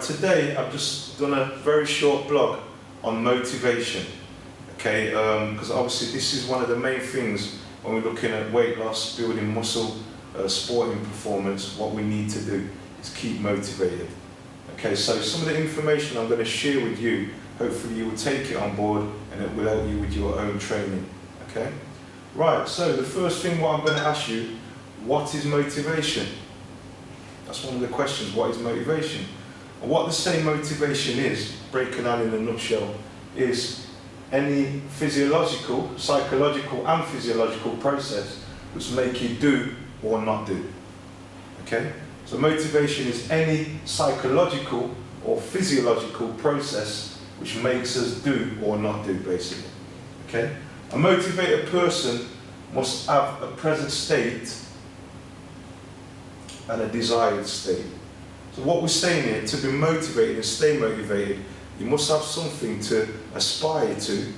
Today I've just done a very short blog on motivation, okay, because obviously this is one of the main things when we're looking at weight loss, building muscle, sporting performance. What we need to do is keep motivated. Okay, so some of the information I'm going to share with you, hopefully you will take it on board and it will help you with your own training. Okay, right, so the first thing what I'm going to ask you, what is motivation? That's one of the questions, what is motivation? And what they say motivation is, breaking down in a nutshell, is any physiological, psychological and physiological process which make you do or not do. Okay? So motivation is any psychological or physiological process which makes us do or not do, basically. Okay? A motivated person must have a present state and a desired state. So what we're saying here, to be motivated and stay motivated, you must have something to aspire to,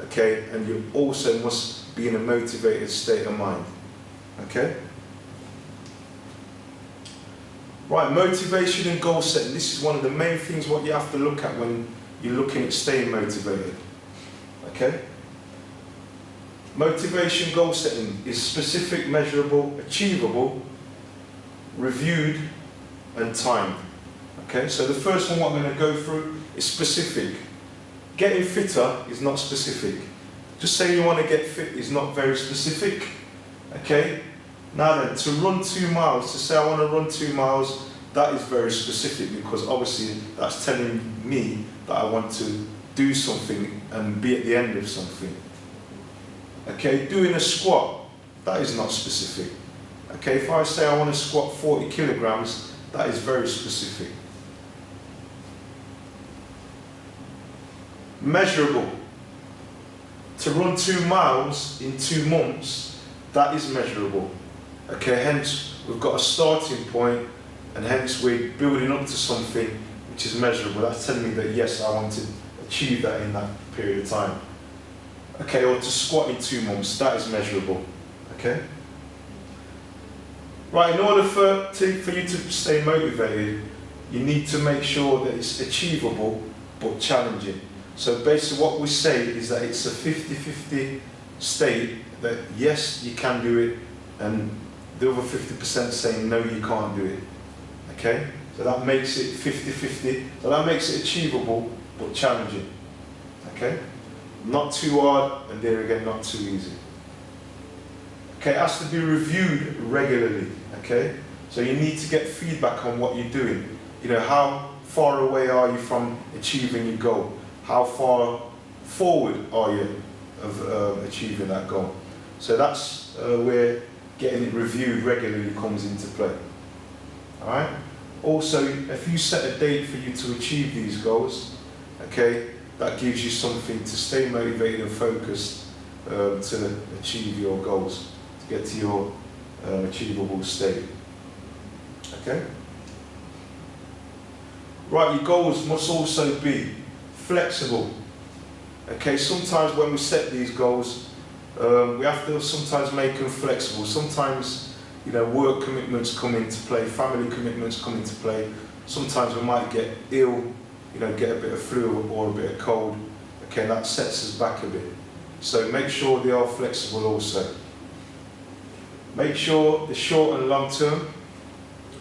okay, and you also must be in a motivated state of mind, okay? Right, motivation and goal setting, this is one of the main things what you have to look at when you're looking at staying motivated, okay? Motivation goal setting is specific, measurable, achievable, reviewed and timed. Okay, so the first one what I'm going to go through is specific. Getting fitter is not specific. Just saying you want to get fit is not very specific. Okay, now then, to run 2 miles, to say I want to run 2 miles, that is very specific, because obviously that's telling me that I want to do something and be at the end of something. Okay, doing a squat, that is not specific. Okay, if I say I want to squat 40 kilograms, that is very specific. Measurable. To run 2 miles in 2 months, that is measurable. Okay, hence we've got a starting point, and hence we're building up to something which is measurable. That's telling me that yes, I want to achieve that in that period of time. Okay, or to squat in 2 months, that is measurable. Okay? Right, in order for you to stay motivated, you need to make sure that it's achievable but challenging. So basically what we say is that it's a 50-50 state, that yes, you can do it, and the other 50% saying no, you can't do it. Okay? So that makes it 50-50. So that makes it achievable but challenging. Okay? Not too hard, and there again, not too easy. Okay, it has to be reviewed regularly, okay? So you need to get feedback on what you're doing. You know, how far away are you from achieving your goal? How far forward are you of achieving that goal? So that's where getting it reviewed regularly comes into play. All right? Also, if you set a date for you to achieve these goals, okay, that gives you something to stay motivated and focused to achieve your goals, to get to your achievable state. Okay? Right, your goals must also be flexible. Okay, sometimes when we set these goals, we have to sometimes make them flexible. Sometimes, you know, work commitments come into play, family commitments come into play. Sometimes we might get ill, you know, get a bit of flu or a bit of cold. Okay, that sets us back a bit. So make sure they are flexible also. Make sure they're short and long term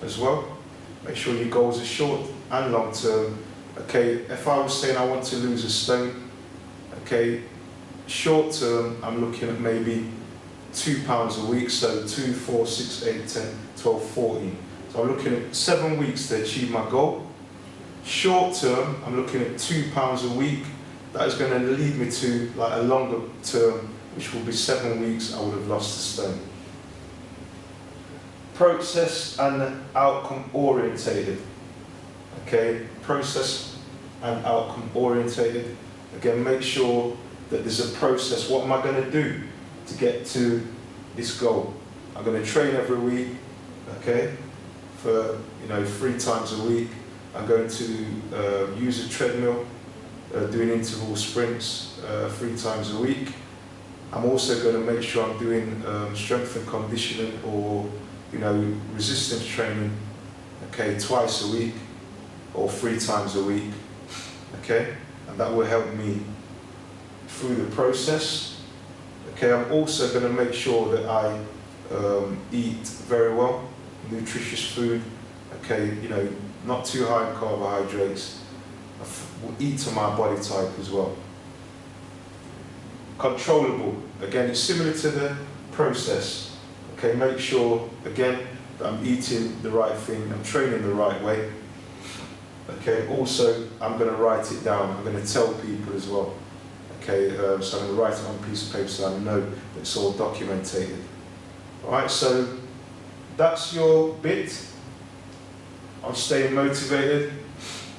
as well. Make sure your goals are short and long term. Okay, if I was saying I want to lose a stone, okay, short term I'm looking at maybe 2 pounds a week, so 2, 4, 6, 8, 10, 12, 14. So I'm looking at 7 weeks to achieve my goal. Short term, I'm looking at 2 pounds a week. That is going to lead me to like a longer term, which will be 7 weeks. I would have lost a stone. Process and outcome orientated. Okay, process and outcome orientated. Again, make sure that there's a process. What am I going to do to get to this goal? I'm going to train every week. Okay, for 3 times a week. I'm going to use a treadmill, doing interval sprints 3 times a week. I'm also going to make sure I'm doing strength and conditioning or resistance training, okay, twice a week. or 3 times a week, okay? And that will help me through the process. Okay, I'm also going to make sure that I eat very well, nutritious food, okay, you know, not too high in carbohydrates. Will eat to my body type as well. Controllable, again, it's similar to the process. Okay, make sure, again, that I'm eating the right thing, I'm training the right way. Okay, also, I'm going to write it down, I'm going to tell people as well. Okay, so I'm going to write it on a piece of paper so I know that it's all documented. Alright, so that's your bit on staying motivated.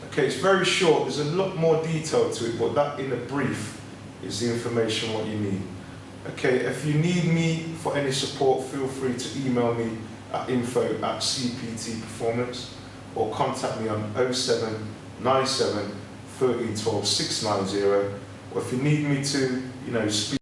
Okay, it's very short, there's a lot more detail to it, but that in a brief is the information what you need. Okay, if you need me for any support, feel free to email me at info@cptperformance or contact me on 0797 13 12 690. Or if you need me to, you know, speak